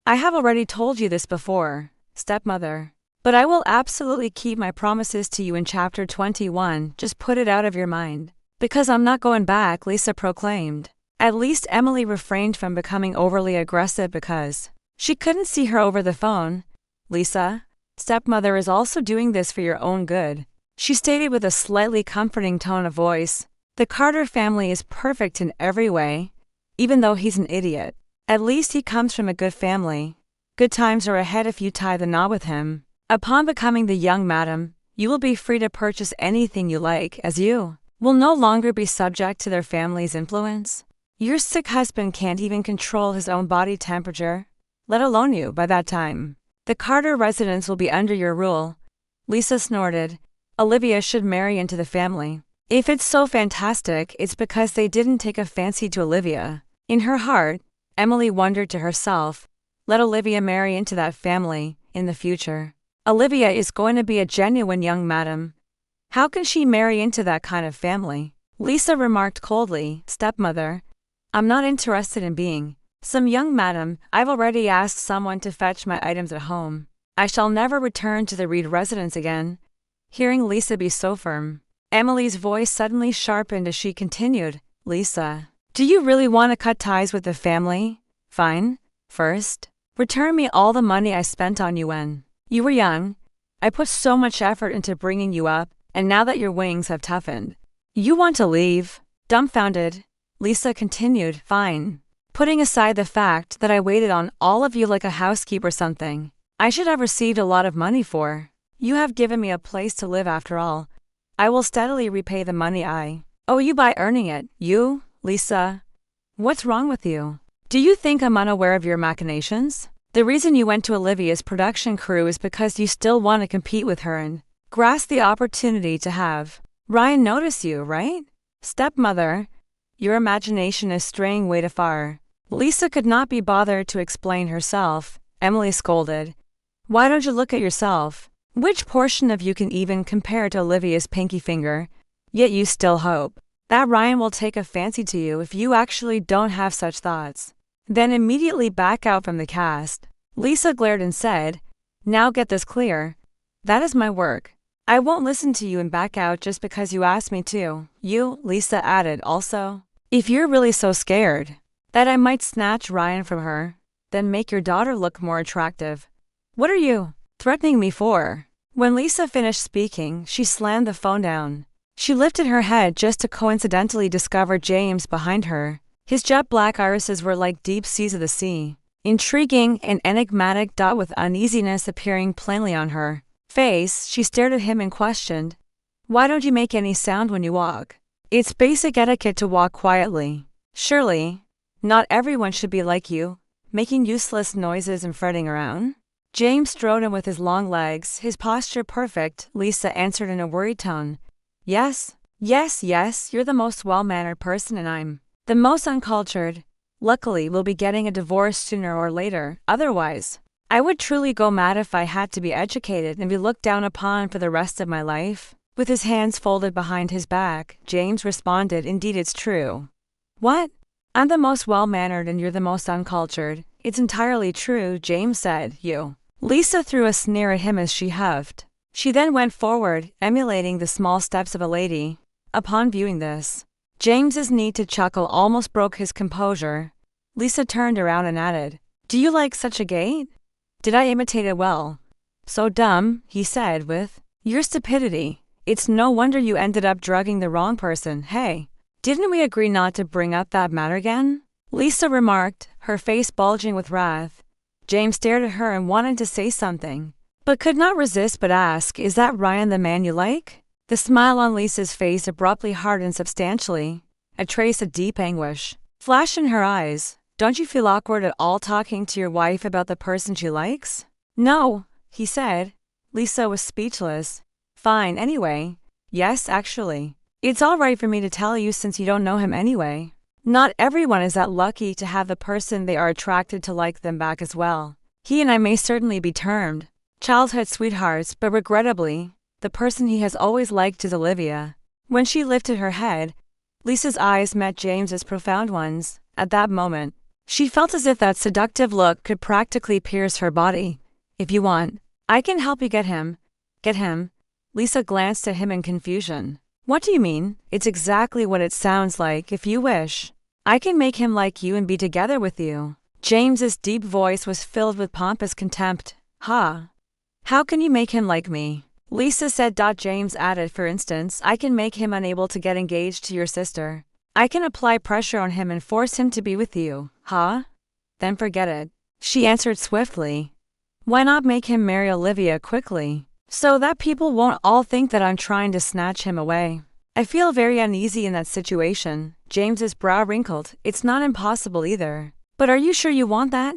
I have already told you this before, stepmother. But I will absolutely keep my promises to you in chapter 21, just put it out of your mind. Because I'm not going back, Lisa proclaimed. At least Emily refrained from becoming overly aggressive because she couldn't see her over the phone. Lisa, stepmother is also doing this for your own good, she stated with a slightly comforting tone of voice. The Carter family is perfect in every way, even though he's an idiot. At least he comes from a good family. Good times are ahead if you tie the knot with him. Upon becoming the young madam, you will be free to purchase anything you like, as you will no longer be subject to their family's influence. Your sick husband can't even control his own body temperature, let alone you, by that time. The Carter residence will be under your rule. Lisa snorted. Olivia should marry into the family. If it's so fantastic, it's because they didn't take a fancy to Olivia. In her heart, Emily wondered to herself, let Olivia marry into that family in the future. Olivia is going to be a genuine young madam. How can she marry into that kind of family? Lisa remarked coldly, stepmother, I'm not interested in being some young madam. I've already asked someone to fetch my items at home. I shall never return to the Reed residence again. Hearing Lisa be so firm, Emily's voice suddenly sharpened as she continued, Lisa, do you really want to cut ties with the family? Fine. First, return me all the money I spent on you when you were young. I put so much effort into bringing you up, and now that your wings have toughened, you want to leave? Dumbfounded, Lisa continued, fine. Putting aside the fact that I waited on all of you like a housekeeper or something, I should have received a lot of money for. You have given me a place to live after all. I will steadily repay the money I owe you by earning it. You, Lisa? What's wrong with you? Do you think I'm unaware of your machinations? The reason you went to Olivia's production crew is because you still want to compete with her and grasp the opportunity to have Ryan notice you, right? Stepmother, your imagination is straying way too far. Lisa could not be bothered to explain herself. Emily scolded. Why don't you look at yourself? Which portion of you can even compare to Olivia's pinky finger? Yet you still hope that Ryan will take a fancy to you if you actually don't have such thoughts. Then immediately back out from the cast. Lisa glared and said, now get this clear. That is my work. I won't listen to you and back out just because you asked me to. You, Lisa added also, if you're really so scared that I might snatch Ryan from her, then make your daughter look more attractive. What are you threatening me for? When Lisa finished speaking, she slammed the phone down. She lifted her head just to coincidentally discover James behind her. His jet black irises were like deep seas of the sea, intriguing and enigmatic, with uneasiness appearing plainly on her face. She stared at him and questioned, why don't you make any sound when you walk? It's basic etiquette to walk quietly. Surely, not everyone should be like you, making useless noises and fretting around. James strode in with his long legs, his posture perfect. Lisa answered in a worried tone, yes, you're the most well-mannered person and I'm the most uncultured. Luckily, we'll be getting a divorce sooner or later. Otherwise, I would truly go mad if I had to be educated and be looked down upon for the rest of my life. With his hands folded behind his back, James responded, indeed it's true. What? I'm the most well-mannered and you're the most uncultured. It's entirely true, James said. You. Lisa threw a sneer at him as she huffed. She then went forward, emulating the small steps of a lady. Upon viewing this, James's need to chuckle almost broke his composure. Lisa turned around and added, do you like such a gait? Did I imitate it well? So dumb, he said with your stupidity. It's no wonder you ended up drugging the wrong person. Hey, didn't we agree not to bring up that matter again? Lisa remarked, her face bulging with wrath. James stared at her and wanted to say something, but could not resist but ask, is that Ryan the man you like? The smile on Lisa's face abruptly hardened substantially, a trace of deep anguish flashed in her eyes. Don't you feel awkward at all talking to your wife about the person she likes? No, he said. Lisa was speechless. Fine, anyway. Yes, actually. It's all right for me to tell you since you don't know him anyway. Not everyone is that lucky to have the person they are attracted to like them back as well. He and I may certainly be termed childhood sweethearts, but regrettably, the person he has always liked is Olivia. When she lifted her head, Lisa's eyes met James's profound ones. At that moment, She felt as if that seductive look could practically pierce her body. If you want, I can help you get him. Get him? Lisa glanced at him in confusion. What do you mean? It's exactly what it sounds like. If you wish, I can make him like you and be together with you. James's deep voice was filled with pompous contempt. Ha! How can you make him like me? Lisa said. James added, for instance, I can make him unable to get engaged to your sister. I can apply pressure on him and force him to be with you. Huh? Then forget it. She answered swiftly. Why not make him marry Olivia quickly, so that people won't all think that I'm trying to snatch him away? I feel very uneasy in that situation. James's brow wrinkled. It's not impossible either. But are you sure you want that?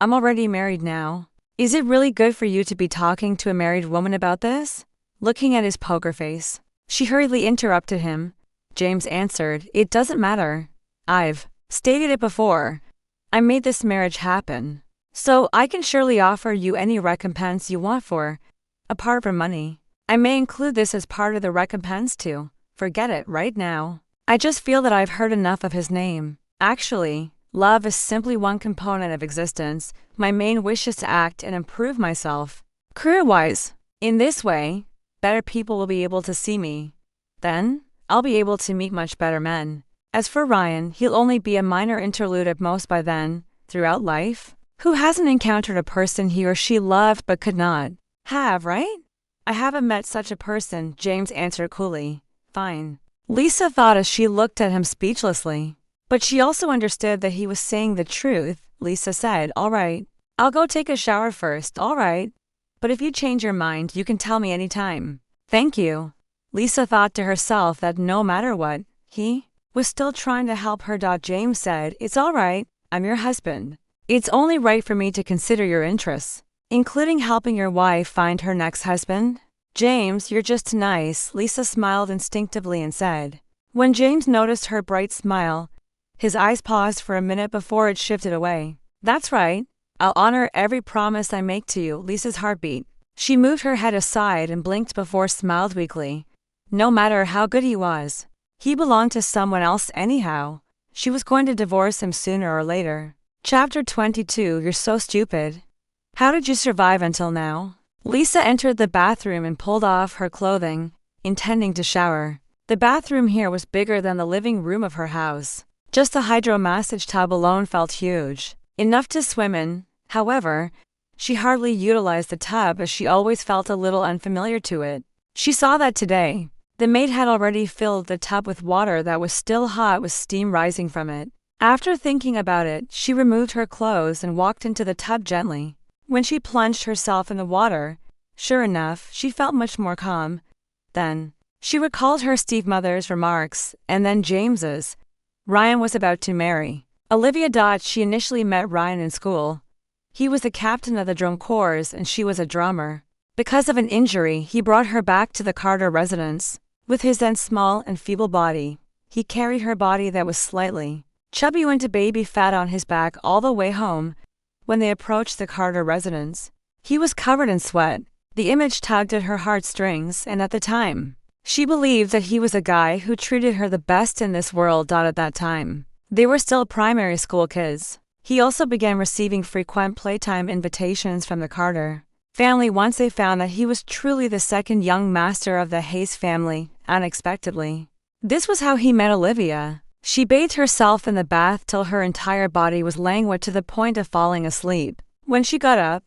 I'm already married now. Is it really good for you to be talking to a married woman about this? Looking at his poker face, she hurriedly interrupted him. James answered, It doesn't matter. I've stated it before. I made this marriage happen. So I can surely offer you any recompense you want for, apart from money. I may include this as part of the recompense too. Forget it right now. I just feel that I've heard enough of his name. Actually, love is simply one component of existence. My main wish is to act and improve myself, career-wise. In this way, better people will be able to see me. Then, I'll be able to meet much better men. As for Ryan, he'll only be a minor interlude at most by then. Throughout life, who hasn't encountered a person he or she loved but could not have, right? I haven't met such a person, James answered coolly. Fine. Lisa thought as she looked at him speechlessly. But she also understood that he was saying the truth. Lisa said, All right. I'll go take a shower first, all right. But if you change your mind, you can tell me anytime. Thank you. Lisa thought to herself that no matter what, he was still trying to help her. James said, It's all right. I'm your husband. It's only right for me to consider your interests, including helping your wife find her next husband. James, you're just nice, Lisa smiled instinctively and said. When James noticed her bright smile, his eyes paused for a minute before it shifted away. That's right. I'll honor every promise I make to you. Lisa's heart beat. She moved her head aside and blinked before smiled weakly. No matter how good he was, he belonged to someone else anyhow. She was going to divorce him sooner or later. Chapter 22. You're so stupid. How did you survive until now? Lisa entered the bathroom and pulled off her clothing, intending to shower. The bathroom here was bigger than the living room of her house. Just the hydro massage tub alone felt huge. Enough to swim in. However, she hardly utilized the tub as she always felt a little unfamiliar to it. She saw that today. The maid had already filled the tub with water that was still hot with steam rising from it. After thinking about it, she removed her clothes and walked into the tub gently. When she plunged herself in the water, sure enough, she felt much more calm. Then, she recalled her stepmother's remarks, and then James's. Ryan was about to marry Olivia. She initially met Ryan in school. He was the captain of the drum corps and she was a drummer. Because of an injury, he brought her back to the Carter residence. With his then small and feeble body, he carried her body that was slightly chubby went to baby fat on his back all the way home. When they approached the Carter residence, he was covered in sweat. The image tugged at her heartstrings, and at the time, she believed that he was a guy who treated her the best in this world. At that time, they were still primary school kids. He also began receiving frequent playtime invitations from the Carter family once they found that he was truly the second young master of the Hayes family, unexpectedly. This was how he met Olivia. She bathed herself in the bath till her entire body was languid to the point of falling asleep. When she got up,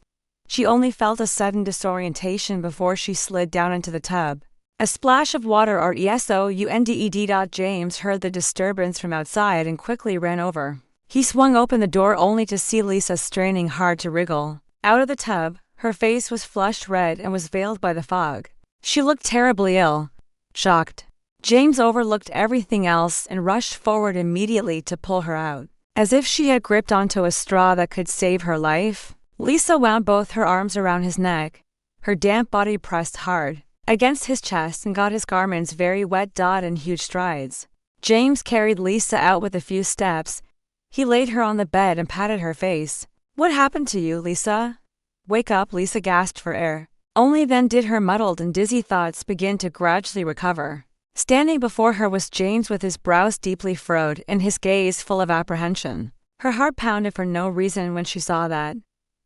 she only felt a sudden disorientation before she slid down into the tub. A splash of water or ESOUNDED. James heard the disturbance from outside and quickly ran over. He swung open the door only to see Lisa straining hard to wriggle out of the tub. Her face was flushed red and was veiled by the fog. She looked terribly ill. Shocked, James overlooked everything else and rushed forward immediately to pull her out. As if she had gripped onto a straw that could save her life, Lisa wound both her arms around his neck. Her damp body pressed hard against his chest and got his garments very wet. In huge strides, James carried Lisa out with a few steps. He laid her on the bed and patted her face. What happened to you, Lisa? Wake up, Lisa gasped for air. Only then did her muddled and dizzy thoughts begin to gradually recover. Standing before her was James with his brows deeply furrowed and his gaze full of apprehension. Her heart pounded for no reason when she saw that.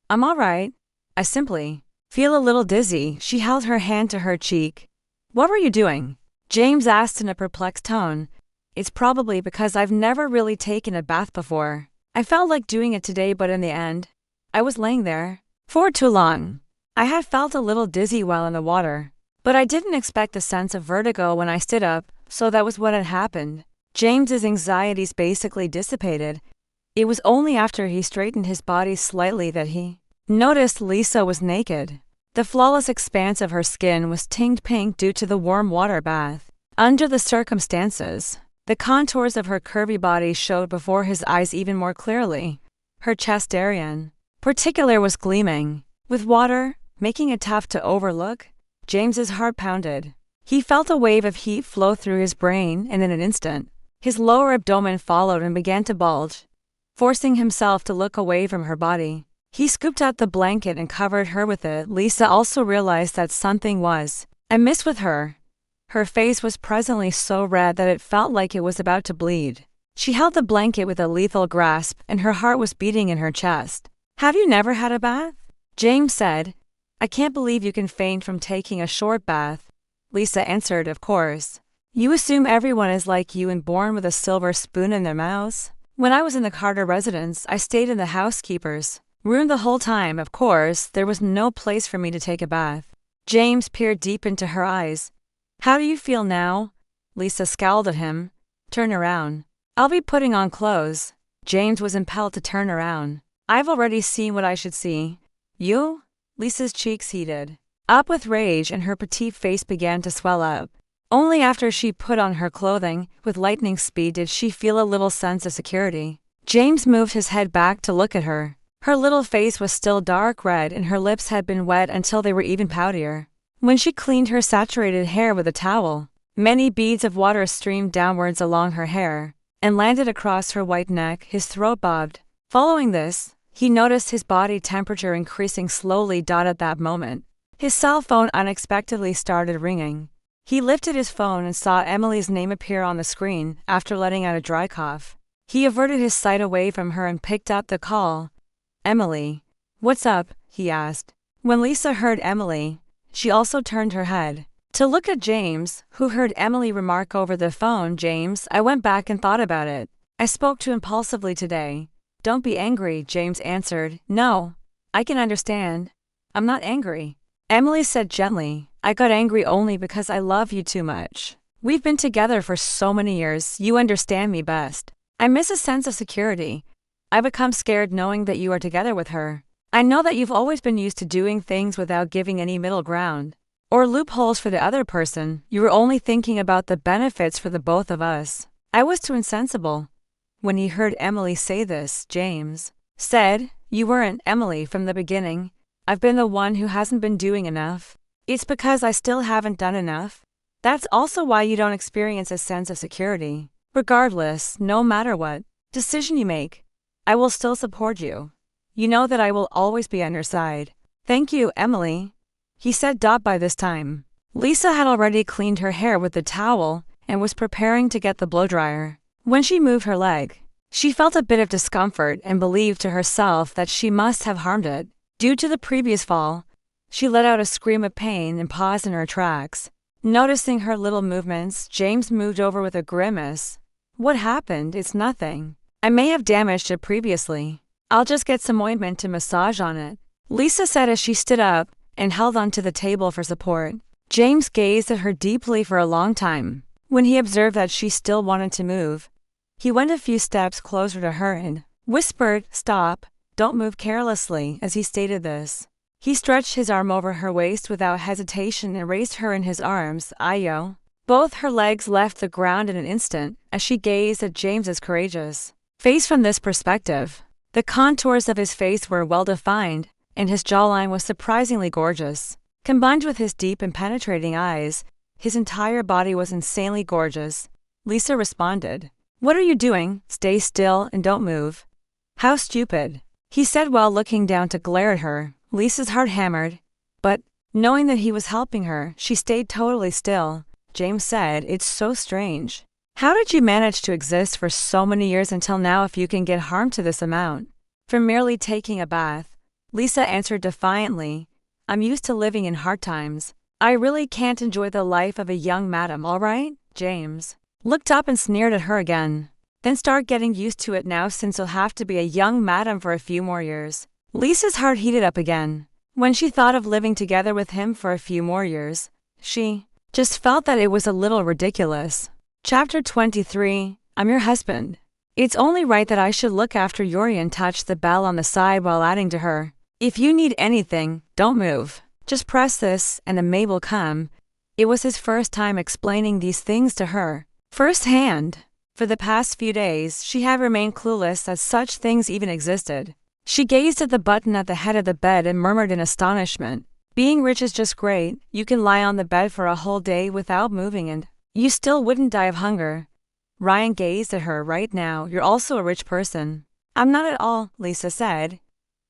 I'm all right. I simply feel a little dizzy. She held her hand to her cheek. What were you doing? James asked in a perplexed tone. It's probably because I've never really taken a bath before. I felt like doing it today, but in the end, I was laying there for too long. I had felt a little dizzy while in the water, but I didn't expect a sense of vertigo when I stood up, so that was what had happened. James's anxieties basically dissipated. It was only after he straightened his body slightly that he noticed Lisa was naked. The flawless expanse of her skin was tinged pink due to the warm water bath. Under the circumstances, the contours of her curvy body showed before his eyes even more clearly. Her chest area, in particular, was gleaming. With water making it tough to overlook, James's heart pounded. He felt a wave of heat flow through his brain, and in an instant, his lower abdomen followed and began to bulge. Forcing himself to look away from her body, he scooped out the blanket and covered her with it. Lisa also realized that something was amiss with her. Her face was presently so red that it felt like it was about to bleed. She held the blanket with a lethal grasp, and her heart was beating in her chest. Have you never had a bath? James said. I can't believe you can faint from taking a short bath. Lisa answered, of course. You assume everyone is like you and born with a silver spoon in their mouths? When I was in the Carter residence, I stayed in the housekeeper's room the whole time. Of course, there was no place for me to take a bath. James peered deep into her eyes. How do you feel now? Lisa scowled at him. Turn around. I'll be putting on clothes. James was impelled to turn around. I've already seen what I should see. You? Lisa's cheeks heated up with rage and her petite face began to swell up. Only after she put on her clothing, with lightning speed, did she feel a little sense of security. James moved his head back to look at her. Her little face was still dark red and her lips had been wet until they were even poutier. When she cleaned her saturated hair with a towel, many beads of water streamed downwards along her hair and landed across her white neck. His throat bobbed. Following this, he noticed his body temperature increasing slowly. At that moment, his cell phone unexpectedly started ringing. He lifted his phone and saw Emily's name appear on the screen. After letting out a dry cough, he averted his sight away from her and picked up the call. Emily. What's up? He asked. When Lisa heard Emily, she also turned her head to look at James, who heard Emily remark over the phone, James, I went back and thought about it. I spoke too impulsively today. Don't be angry, James answered. No, I can understand. I'm not angry. Emily said gently. I got angry only because I love you too much. We've been together for so many years, you understand me best. I miss a sense of security. I become scared knowing that you are together with her. I know that you've always been used to doing things without giving any middle ground or loopholes for the other person. You were only thinking about the benefits for the both of us. I was too insensible. When he heard Emily say this, James said, You weren't, Emily, from the beginning. I've been the one who hasn't been doing enough. It's because I still haven't done enough. That's also why you don't experience a sense of security. Regardless, no matter what decision you make, I will still support you. You know that I will always be on your side. Thank you, Emily, he said. By this time, Lisa had already cleaned her hair with the towel and was preparing to get the blow-dryer. When she moved her leg, she felt a bit of discomfort and believed to herself that she must have harmed it. Due to the previous fall, she let out a scream of pain and paused in her tracks. Noticing her little movements, James moved over with a grimace. What happened? It's nothing. I may have damaged it previously. I'll just get some ointment to massage on it, Lisa said as she stood up and held onto the table for support. James gazed at her deeply for a long time. When he observed that she still wanted to move, he went a few steps closer to her and whispered, Stop, don't move carelessly. As he stated this, he stretched his arm over her waist without hesitation and raised her in his arms. Ayo. Both her legs left the ground in an instant as she gazed at James's courageous face from this perspective. The contours of his face were well-defined, and his jawline was surprisingly gorgeous. Combined with his deep and penetrating eyes, his entire body was insanely gorgeous. Lisa responded. What are you doing? Stay still and don't move. How stupid, he said while looking down to glare at her. Lisa's heart hammered, but, knowing that he was helping her, she stayed totally still. James said, It's so strange. How did you manage to exist for so many years until now if you can get harmed to this amount? For merely taking a bath, Lisa answered defiantly, I'm used to living in hard times. I really can't enjoy the life of a young madam, all right? James looked up and sneered at her again. Then start getting used to it now since you'll have to be a young madam for a few more years. Lisa's heart heated up again. When she thought of living together with him for a few more years, she just felt that it was a little ridiculous. Chapter 23, I'm your husband. It's only right that I should look after Yuri and touched the bell on the side while adding to her. If you need anything, don't move. Just press this and the maid will come. It was his first time explaining these things to her firsthand. For the past few days, she had remained clueless that such things even existed. She gazed at the button at the head of the bed and murmured in astonishment, being rich is just great. You can lie on the bed for a whole day without moving and you still wouldn't die of hunger. Ryan gazed at her. Right now, you're also a rich person. I'm not at all, Lisa said.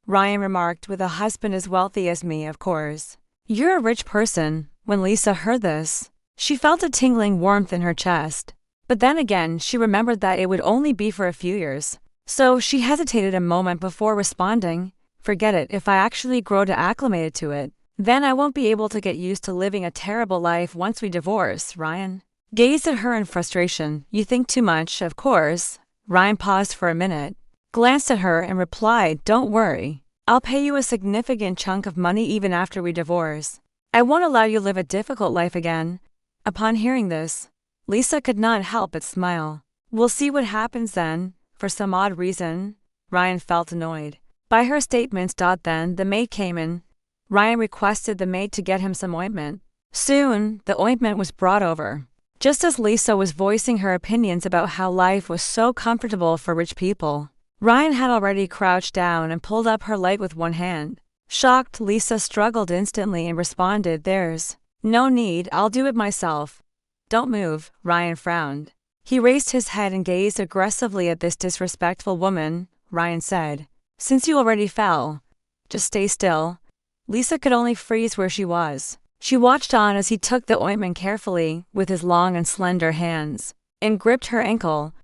Ryan remarked, with a husband as wealthy as me, of course. You're a rich person. When Lisa heard this, she felt a tingling warmth in her chest. But then again, she remembered that it would only be for a few years. So she hesitated a moment before responding, forget it, if I actually grow to acclimated to it, then I won't be able to get used to living a terrible life once we divorce. Ryan gazed at her in frustration. You think too much, of course. Ryan paused for a minute, glanced at her and replied, don't worry. I'll pay you a significant chunk of money even after we divorce. I won't allow you to live a difficult life again. Upon hearing this, Lisa could not help but smile. We'll see what happens then. For some odd reason, Ryan felt annoyed by her statements. Then the maid came in. Ryan requested the maid to get him some ointment. Soon, the ointment was brought over. Just as Lisa was voicing her opinions about how life was so comfortable for rich people, Ryan had already crouched down and pulled up her leg with one hand. Shocked, Lisa struggled instantly and responded, there's no need, I'll do it myself. Don't move, Ryan frowned. He raised his head and gazed aggressively at this disrespectful woman. Ryan said, since you already fell, just stay still. Lisa could only freeze where she was. She watched on as he took the ointment carefully with his long and slender hands and gripped her ankle.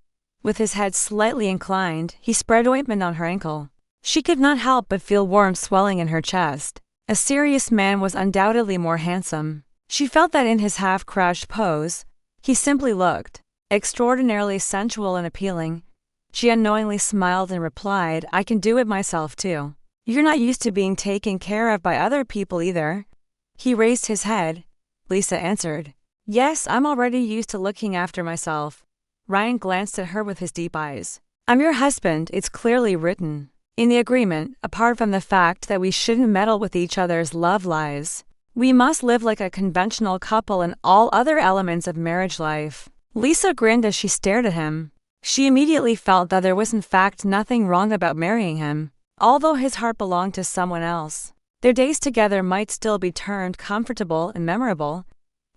With his head slightly inclined, he spread ointment on her ankle. She could not help but feel warm swelling in her chest. A serious man was undoubtedly more handsome. She felt that in his half-crouched pose, he simply looked extraordinarily sensual and appealing. She unknowingly smiled and replied, I can do it myself too. You're not used to being taken care of by other people either. He raised his head. Lisa answered, yes, I'm already used to looking after myself. Ryan glanced at her with his deep eyes. I'm your husband, it's clearly written in the agreement, apart from the fact that we shouldn't meddle with each other's love lives. We must live like a conventional couple in all other elements of marriage life. Lisa grinned as she stared at him. She immediately felt that there was in fact nothing wrong about marrying him, although his heart belonged to someone else. Their days together might still be termed comfortable and memorable.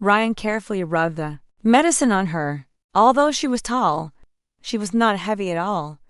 Ryan carefully rubbed the medicine on her. Although she was tall, she was not heavy at all.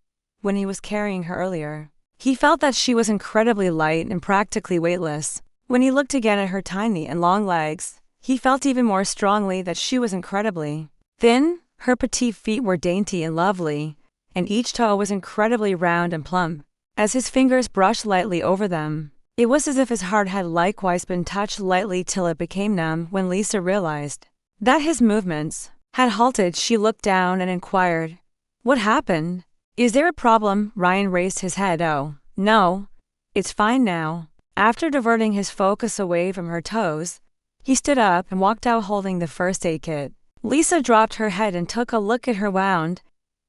When he was carrying her earlier, he felt that she was incredibly light and practically weightless. When he looked again at her tiny and long legs, he felt even more strongly that she was incredibly thin. Her petite feet were dainty and lovely, and each toe was incredibly round and plump. As his fingers brushed lightly over them, it was as if his heart had likewise been touched lightly till it became numb. When Lisa realized that his movements had halted, she looked down and inquired, what happened? Is there a problem? Ryan raised his head. Oh, no. It's fine now. After diverting his focus away from her toes, he stood up and walked out holding the first aid kit. Lisa dropped her head and took a look at her wound.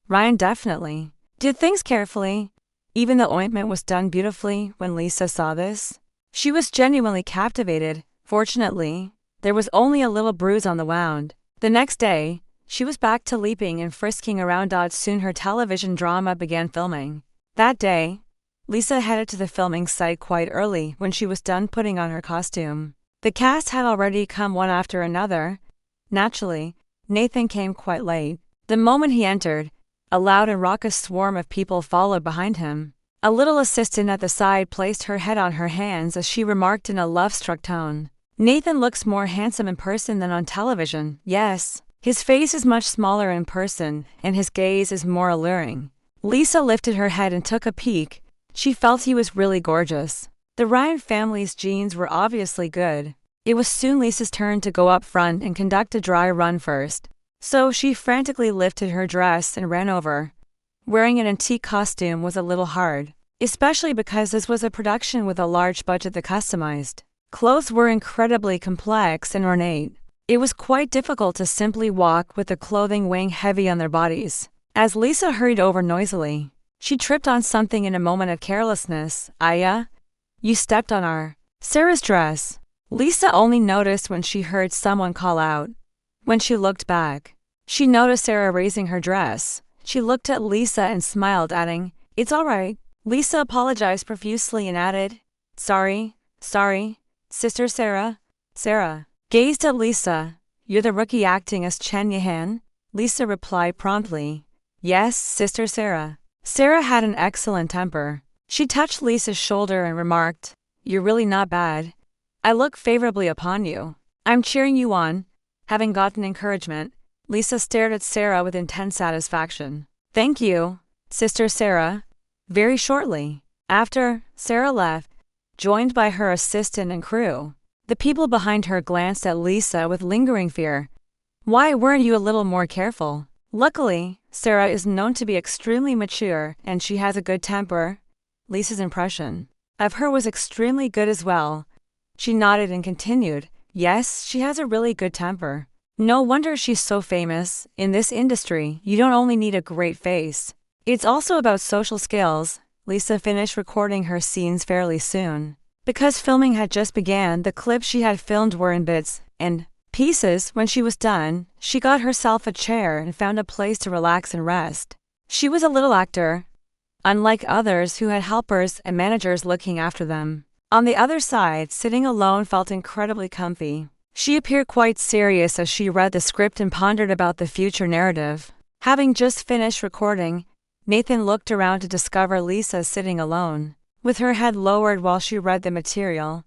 Ryan definitely did things carefully. Even the ointment was done beautifully. When Lisa saw this, she was genuinely captivated. Fortunately, there was only a little bruise on the wound. The next day, she was back to leaping and frisking around. Soon her television drama began filming. That day, Lisa headed to the filming site quite early. When she was done putting on her costume, the cast had already come one after another. Naturally, Nathan came quite late. The moment he entered, a loud and raucous swarm of people followed behind him. A little assistant at the side placed her head on her hands as she remarked in a love-struck tone, Nathan looks more handsome in person than on television. Yes, His face is much smaller in person, and his gaze is more alluring. Lisa lifted her head and took a peek. She felt he was really gorgeous. The Ryan family's genes were obviously good. It was soon Lisa's turn to go up front and conduct a dry run first. So she frantically lifted her dress and ran over. Wearing an antique costume was a little hard, especially because this was a production with a large budget that customized. Clothes were incredibly complex and ornate. It was quite difficult to simply walk with the clothing weighing heavy on their bodies. As Lisa hurried over noisily, she tripped on something in a moment of carelessness. Aya, you stepped on Sarah's dress. Lisa only noticed when she heard someone call out. When she looked back, she noticed Sarah raising her dress. She looked at Lisa and smiled, adding, "It's all right." Lisa apologized profusely and added, Sorry, Sister Sarah." Sarah gazed at Lisa. "You're the rookie acting as Chen Yahan?" Lisa replied promptly, "Yes, Sister Sarah." Sarah had an excellent temper. She touched Lisa's shoulder and remarked, "You're really not bad. I look favorably upon you. I'm cheering you on." Having gotten encouragement, Lisa stared at Sarah with intense satisfaction. "Thank you, Sister Sarah." Very shortly after, Sarah left, joined by her assistant and crew. The people behind her glanced at Lisa with lingering fear. "Why weren't you a little more careful?" Luckily, Sarah is known to be extremely mature and she has a good temper. Lisa's impression of her was extremely good as well. She nodded and continued, "Yes, she has a really good temper. No wonder she's so famous. In this industry, you don't only need a great face. It's also about social skills." Lisa finished recording her scenes fairly soon. Because filming had just began, the clips she had filmed were in bits and pieces. When she was done, she got herself a chair and found a place to relax and rest. She was a little actor, unlike others who had helpers and managers looking after them. On the other side, sitting alone felt incredibly comfy. She appeared quite serious as she read the script and pondered about the future narrative. Having just finished recording, Nathan looked around to discover Lisa sitting alone, with her head lowered while she read the material.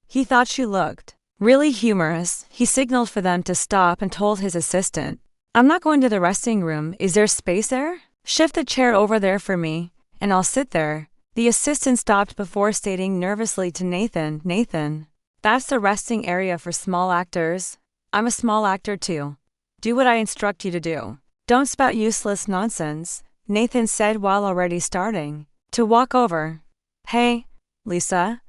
He thought she looked really humorous. He signaled for them to stop and told his assistant, "I'm not going to the resting room. Is there space there? Shift the chair over there for me, and I'll sit there." The assistant stopped before stating nervously to Nathan, "Nathan, that's the resting area for small actors. I'm a small actor too. Do what I instruct you to do. Don't spout useless nonsense," Nathan said while already starting to walk over. "Hey, Lisa."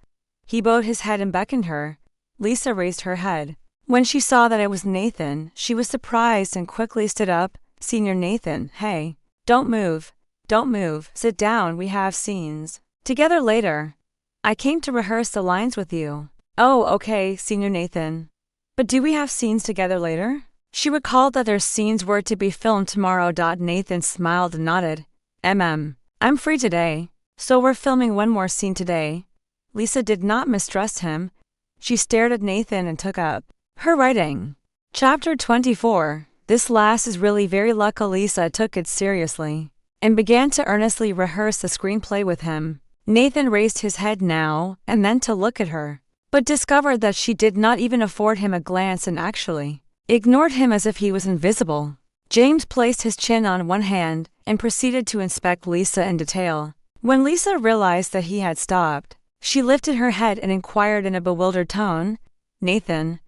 He bowed his head and beckoned her. Lisa raised her head. When she saw that it was Nathan, she was surprised and quickly stood up. "Senior Nathan, hey, don't move. Don't move. Sit down, we have scenes together later. I came to rehearse the lines with you." "Oh, okay, Senior Nathan. But do we have scenes together later?" She recalled that their scenes were to be filmed tomorrow. Nathan smiled and nodded. I'm free today, so we're filming one more scene today." Lisa did not mistrust him. She stared at Nathan and took up her writing. Chapter 24. This last is really very lucky. Lisa took it seriously and began to earnestly rehearse the screenplay with him. Nathan raised his head now and then to look at her, but discovered that she did not even afford him a glance and actually ignored him as if he was invisible. James placed his chin on one hand and proceeded to inspect Lisa in detail. When Lisa realized that he had stopped, she lifted her head and inquired in a bewildered tone, "Nathan,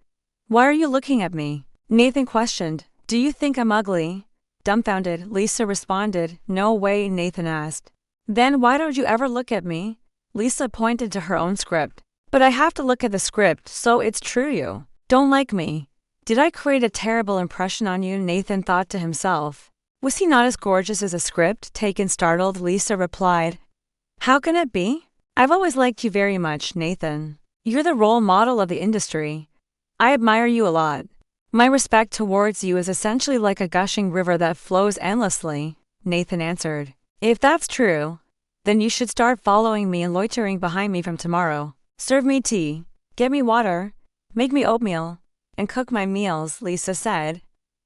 why are you looking at me?" Nathan questioned, "Do you think I'm ugly?" Dumbfounded, Lisa responded, "No way." Nathan asked, "Then why don't you ever look at me?" Lisa pointed to her own script. "But I have to look at the script, so it's true you don't like me. Did I create a terrible impression on you?" Nathan thought to himself. Was he not as gorgeous as a script? Taken startled, Lisa replied, "How can it be? I've always liked you very much, Nathan. You're the role model of the industry. I admire you a lot. My respect towards you is essentially like a gushing river that flows endlessly," Nathan answered. "If that's true, then you should start following me and loitering behind me from tomorrow. Serve me tea, get me water, make me oatmeal, and cook my meals," Lisa said.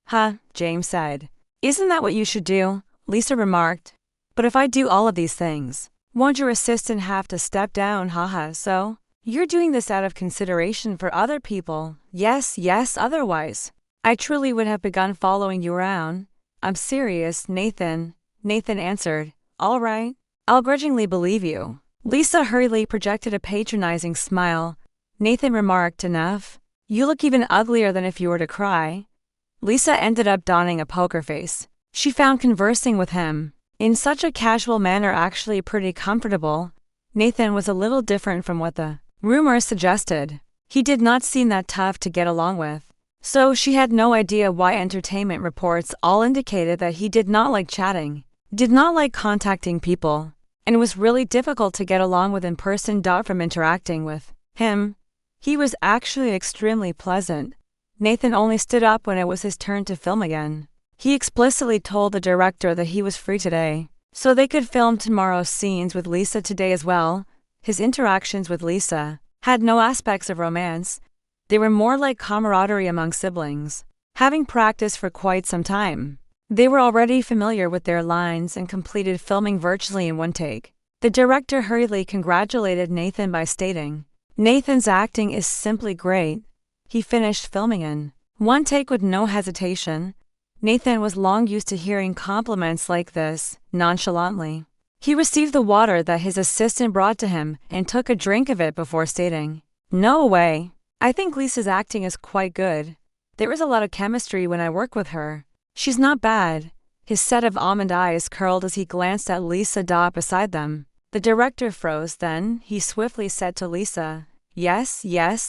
"Huh," James said. "Isn't that what you should do?" Lisa remarked. "But if I do all of these things, won't your assistant have to step down? Haha, so you're doing this out of consideration for other people?" Yes, otherwise I truly would have begun following you around. I'm serious, Nathan. Nathan answered. All right. I'll grudgingly believe you. Lisa hurriedly projected a patronizing smile. Nathan remarked, enough. You look even uglier than if you were to cry. Lisa ended up donning a poker face. She found conversing with him in such a casual manner actually pretty comfortable. Nathan was a little different from what the rumors suggested. He did not seem that tough to get along with. So she had no idea why entertainment reports all indicated that he did not like chatting, did not like contacting people, and was really difficult to get along with in person. From interacting with him, he was actually extremely pleasant. Nathan only stood up when it was his turn to film again. He explicitly told the director that he was free today, so they could film tomorrow's scenes with Lisa today as well. His interactions with Lisa had no aspects of romance. They were more like camaraderie among siblings. Having practiced for quite some time, they were already familiar with their lines and completed filming virtually in one take. The director hurriedly congratulated Nathan by stating, Nathan's acting is simply great. He finished filming in one take with no hesitation. Nathan was long used to hearing compliments like this, nonchalantly. He received the water that his assistant brought to him and took a drink of it before stating, no way. I think Lisa's acting is quite good. There is a lot of chemistry when I work with her. She's not bad. His set of almond eyes curled as he glanced at Lisa beside them. The director froze, then he swiftly said to Lisa, yes,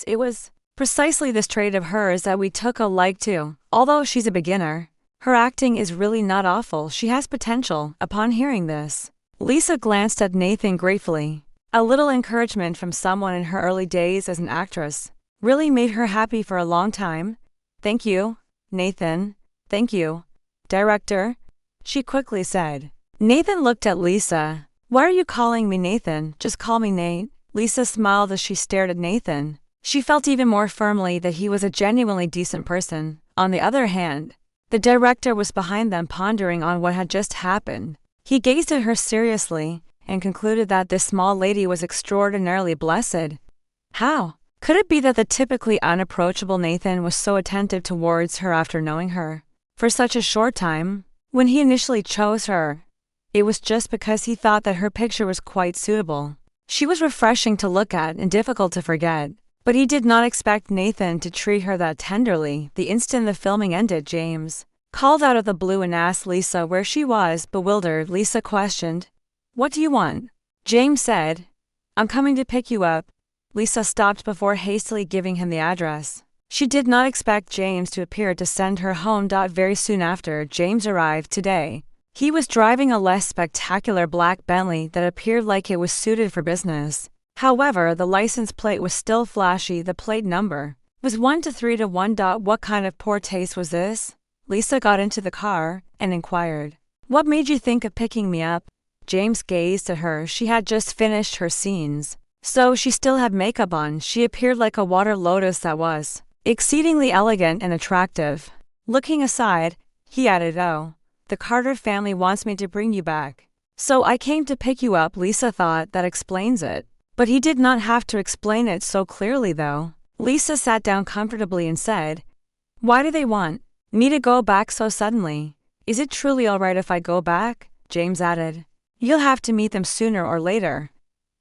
it was precisely this trait of hers that we took a like to. Although she's a beginner, her acting is really not awful. She has potential. Upon hearing this, Lisa glanced at Nathan gratefully. A little encouragement from someone in her early days as an actress really made her happy for a long time. Thank you, Nathan. Thank you, director, she quickly said. Nathan looked at Lisa. Why are you calling me Nathan? Just call me Nate. Lisa smiled as she stared at Nathan. She felt even more firmly that he was a genuinely decent person. On the other hand, the director was behind them pondering on what had just happened. He gazed at her seriously and concluded that this small lady was extraordinarily blessed. How could it be that the typically unapproachable Nathan was so attentive towards her after knowing her for such a short time? When he initially chose her, it was just because he thought that her picture was quite suitable. She was refreshing to look at and difficult to forget. But he did not expect Nathan to treat her that tenderly. The instant the filming ended, James called out of the blue and asked Lisa where she was. Bewildered, Lisa questioned, what do you want? James said, I'm coming to pick you up. Lisa stopped before hastily giving him the address. She did not expect James to appear to send her home. Very soon after James arrived today, he was driving a less spectacular black Bentley that appeared like it was suited for business. However, the license plate was still flashy. The plate number was 123-1. What kind of poor taste was this? Lisa got into the car and inquired, what made you think of picking me up? James gazed at her. She had just finished her scenes, so she still had makeup on. She appeared like a water lotus that was exceedingly elegant and attractive. Looking aside, he added, oh, the Carter family wants me to bring you back, so I came to pick you up. Lisa thought, that explains it. But he did not have to explain it so clearly though. Lisa sat down comfortably and said, why do they want me to go back so suddenly? Is it truly all right if I go back? James added, you'll have to meet them sooner or later.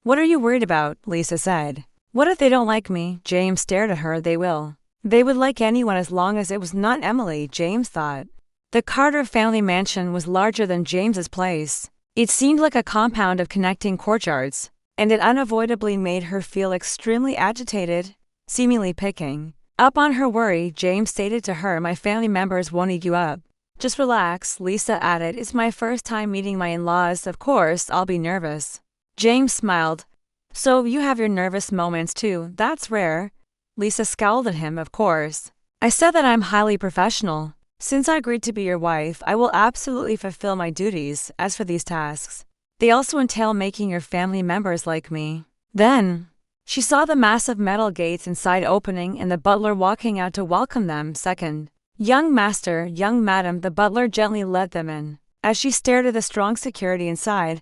What are you worried about? Lisa said. What if they don't like me? James stared at her. They will. They would like anyone as long as it was not Emily, James thought. The Carter family mansion was larger than James's place. It seemed like a compound of connecting courtyards, and it unavoidably made her feel extremely agitated, seemingly picking up on her worry. James stated to her, my family members won't eat you up. Just relax, Lisa added. It's my first time meeting my in-laws. Of course, I'll be nervous. James smiled. So you have your nervous moments too. That's rare. Lisa scowled at him. Of course. I said that I'm highly professional. Since I agreed to be your wife, I will absolutely fulfill my duties. As for these tasks, they also entail making your family members like me. Then, she saw the massive metal gates inside opening and the butler walking out to welcome them. Second, young master, young madam, the butler gently led them in. As she stared at the strong security inside,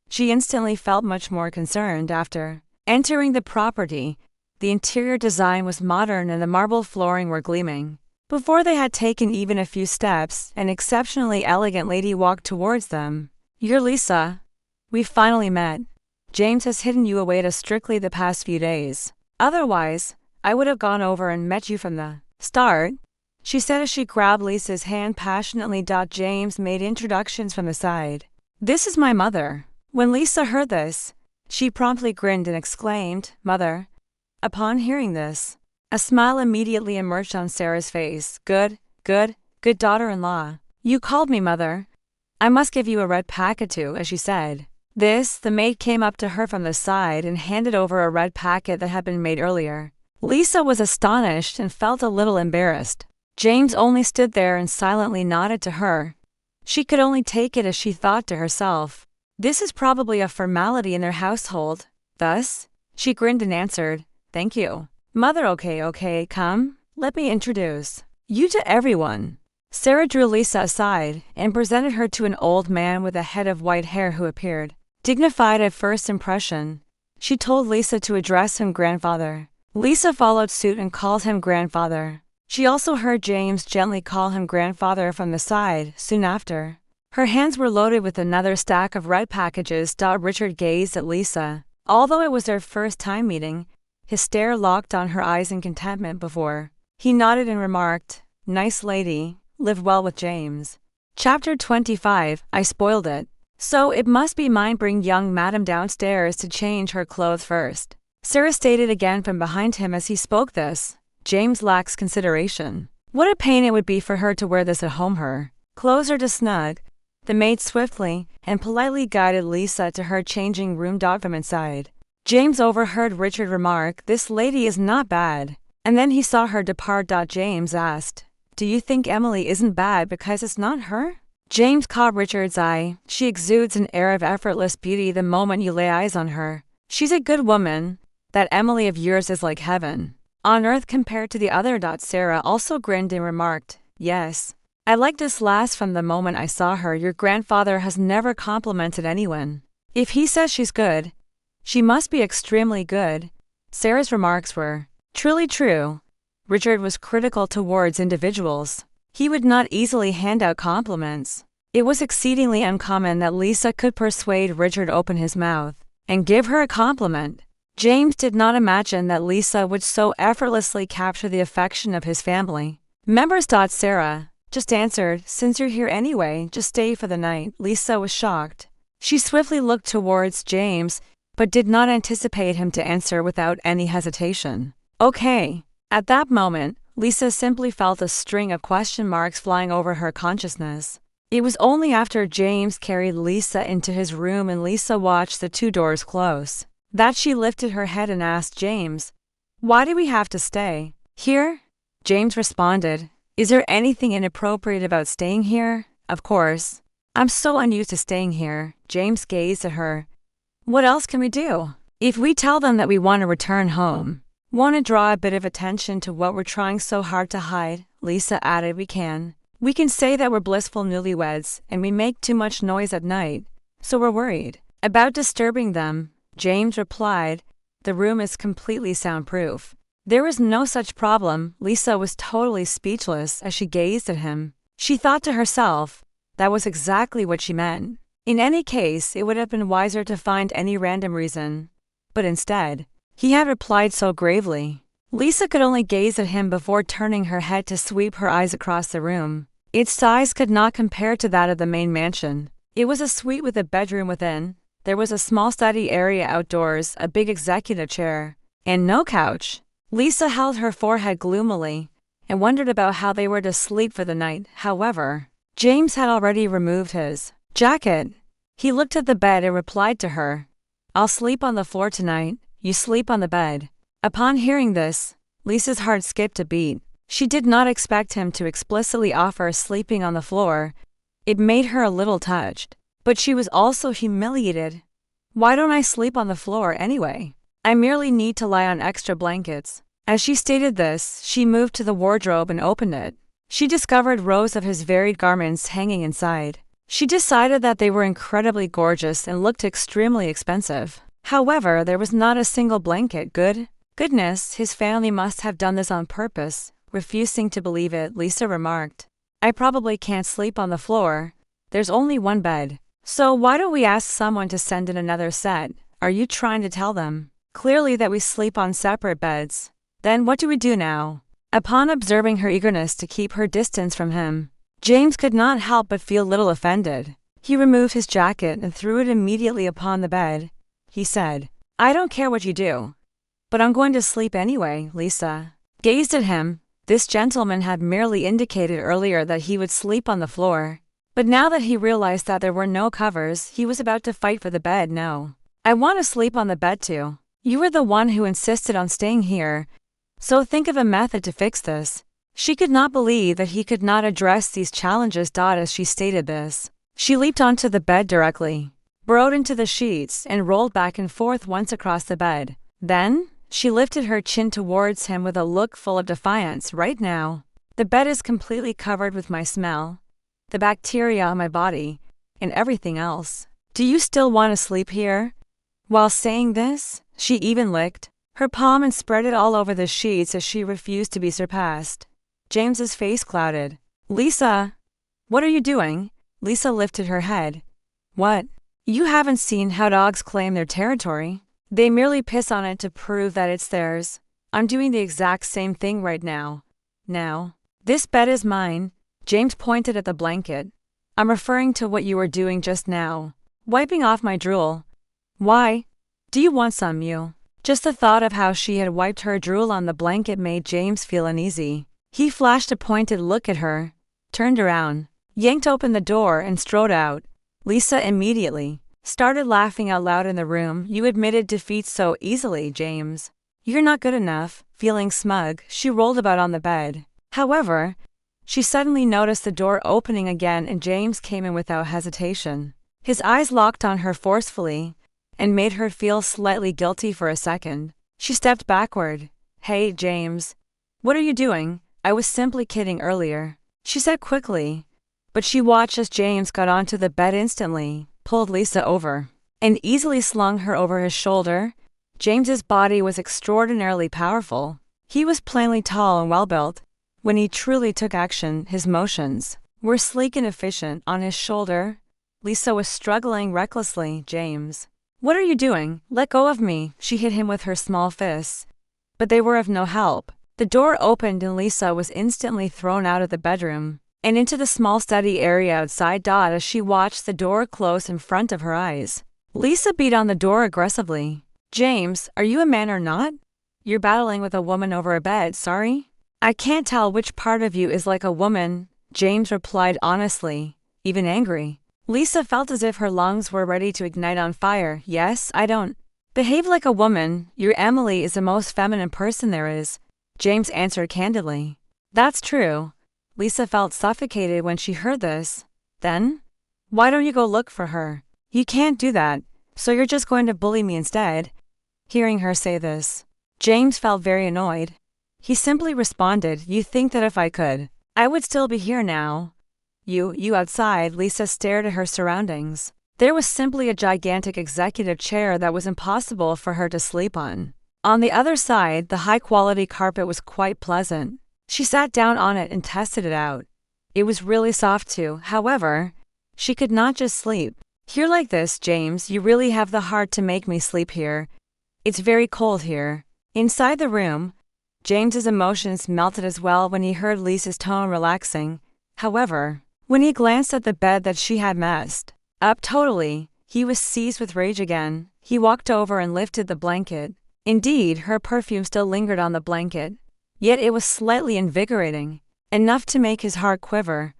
she instantly felt much more concerned. After entering the property, the interior design was modern and the marble flooring were gleaming. Before they had taken even a few steps, an exceptionally elegant lady walked towards them. "You're Lisa. We finally met. James has hidden you away strictly the past few days. Otherwise, I would have gone over and met you from the start," she said as she grabbed Lisa's hand passionately. James made introductions from the side. "This is my mother." When Lisa heard this, she promptly grinned and exclaimed, "Mother." Upon hearing this, a smile immediately emerged on Sarah's face. Good daughter-in-law. "You called me mother. I must give you a red packet too," as she said. The maid came up to her from the side and handed over a red packet that had been made earlier. Lisa was astonished and felt a little embarrassed. James only stood there and silently nodded to her. She could only take it as she thought to herself, "This is probably a formality in their household." Thus, she grinned and answered, "Thank you, Mother." Okay, come, let me introduce you to everyone." Sarah drew Lisa aside and presented her to an old man with a head of white hair who appeared dignified at first impression. She told Lisa to address him grandfather. Lisa followed suit and called him grandfather. She also heard James gently call him grandfather from the side soon after. Her hands were loaded with another stack of red packages. Richard gazed at Lisa. Although it was their first time meeting, his stare locked on her eyes in contentment before he nodded and remarked, "Nice lady, live well with James." Chapter 25, I spoiled it. "So it must be mine. Bring young madam downstairs to change her clothes first," Sarah stated again from behind him as he spoke this. "James lacks consideration. What a pain it would be for her to wear this at home. Her clothes are too snug." The maid swiftly and politely guided Lisa to her changing room. From inside, James overheard Richard remark, "This lady is not bad," and then he saw her depart. James asked, "Do you think Emily isn't bad because it's not her?" James caught Richard's eye. "She exudes an air of effortless beauty the moment you lay eyes on her. She's a good woman. That Emily of yours is like heaven on earth compared to the other." Sarah also grinned and remarked, "Yes, I like this last from the moment I saw her. Your grandfather has never complimented anyone. If he says she's good, she must be extremely good." Sarah's remarks were truly true. Richard was critical towards individuals. He would not easily hand out compliments. It was exceedingly uncommon that Lisa could persuade Richard open his mouth and give her a compliment. James did not imagine that Lisa would so effortlessly capture the affection of his family members. Sarah just answered, "Since you're here anyway, just stay for the night." Lisa was shocked. She swiftly looked towards James, but did not anticipate him to answer without any hesitation, "Okay." At that moment, Lisa simply felt a string of question marks flying over her consciousness. It was only after James carried Lisa into his room and Lisa watched the two doors close that she lifted her head and asked James, "Why do we have to stay here?" James responded, "Is there anything inappropriate about staying here?" "Of course. I'm so unused to staying here." James gazed at her. "What else can we do? If we tell them that we want to return home, want to draw a bit of attention to what we're trying so hard to hide," Lisa added, We can say that we're blissful newlyweds and we make too much noise at night, so we're worried about disturbing them." James replied, "The room is completely soundproof. There is no such problem." Lisa was totally speechless as she gazed at him. She thought to herself, that was exactly what she meant. In any case, it would have been wiser to find any random reason. But instead, he had replied so gravely. Lisa could only gaze at him before turning her head to sweep her eyes across the room. Its size could not compare to that of the main mansion. It was a suite with a bedroom within. There was a small study area outdoors, a big executive chair, and no couch. Lisa held her forehead gloomily and wondered about how they were to sleep for the night. However, James had already removed his jacket. He looked at the bed and replied to her, "I'll sleep on the floor tonight. You sleep on the bed." Upon hearing this, Lisa's heart skipped a beat. She did not expect him to explicitly offer sleeping on the floor. It made her a little touched, but she was also humiliated. "Why don't I sleep on the floor anyway? I merely need to lie on extra blankets." As she stated this, she moved to the wardrobe and opened it. She discovered rows of his varied garments hanging inside. She decided that they were incredibly gorgeous and looked extremely expensive. However, there was not a single blanket. Goodness, his family must have done this on purpose. Refusing to believe it, Lisa remarked. I probably can't sleep on the floor. There's only one bed. So why don't we ask someone to send in another set? Are you trying to tell them? Clearly that we sleep on separate beds. Then what do we do now? Upon observing her eagerness to keep her distance from him, James could not help but feel a little offended. He removed his jacket and threw it immediately upon the bed. He said, I don't care what you do. But I'm going to sleep anyway. Lisa gazed at him. This gentleman had merely indicated earlier that he would sleep on the floor. But now that he realized that there were no covers, he was about to fight for the bed. No. I want to sleep on the bed too. You were the one who insisted on staying here. So think of a method to fix this. She could not believe that he could not address these challenges. As she stated this, she leaped onto the bed directly, burrowed into the sheets, and rolled back and forth once across the bed. Then, she lifted her chin towards him with a look full of defiance. Right now, the bed is completely covered with my smell, the bacteria on my body, and everything else. Do you still want to sleep here? While saying this, she even licked her palm and spread it all over the sheets as she refused to be surpassed. James's face clouded. Lisa, what are you doing? Lisa lifted her head. What? You haven't seen how dogs claim their territory? They merely piss on it to prove that it's theirs. I'm doing the exact same thing right now. Now, this bed is mine. James pointed at the blanket. I'm referring to what you were doing just now, wiping off my drool. Why? Do you want some, you? Just the thought of how she had wiped her drool on the blanket made James feel uneasy. He flashed a pointed look at her, turned around, yanked open the door and strode out. Lisa immediately started laughing out loud in the room. You admitted defeat so easily, James. You're not good enough. Feeling smug, she rolled about on the bed. However, she suddenly noticed the door opening again and James came in without hesitation. His eyes locked on her forcefully and made her feel slightly guilty for a second. She stepped backward. Hey, James. What are you doing? I was simply kidding earlier, she said quickly. But she watched as James got onto the bed instantly, pulled Lisa over, and easily slung her over his shoulder. James's body was extraordinarily powerful. He was plainly tall and well-built. When he truly took action, his motions were sleek and efficient. On his shoulder, Lisa was struggling recklessly. James, what are you doing? Let go of me, she hit him with her small fists. But they were of no help. The door opened and Lisa was instantly thrown out of the bedroom and into the small study area outside. As she watched the door close in front of her eyes, Lisa beat on the door aggressively. James, are you a man or not? You're battling with a woman over a bed. Sorry? I can't tell which part of you is like a woman, James replied honestly, even angry. Lisa felt as if her lungs were ready to ignite on fire. Yes, I don't behave like a woman. Your Emily is the most feminine person there is, James answered candidly. That's true. Lisa felt suffocated when she heard this. Then? Why don't you go look for her? You can't do that, so you're just going to bully me instead. Hearing her say this, James felt very annoyed. He simply responded, You think that if I could, I would still be here now? You outside. Lisa stared at her surroundings. There was simply a gigantic executive chair that was impossible for her to sleep on. On the other side, the high-quality carpet was quite pleasant. She sat down on it and tested it out. It was really soft too. However, she could not just sleep here like this. James, you really have the heart to make me sleep here. It's very cold here. Inside the room, James's emotions melted as well when he heard Lisa's tone relaxing. However, when he glanced at the bed that she had messed up totally, he was seized with rage again. He walked over and lifted the blanket. Indeed, her perfume still lingered on the blanket. Yet it was slightly invigorating, enough to make his heart quiver.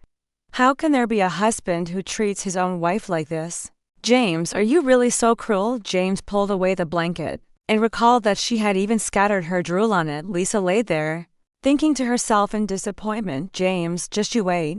How can there be a husband who treats his own wife like this? James, are you really so cruel? James pulled away the blanket and recalled that she had even scattered her drool on it. Lisa lay there, thinking to herself in disappointment. James, just you wait.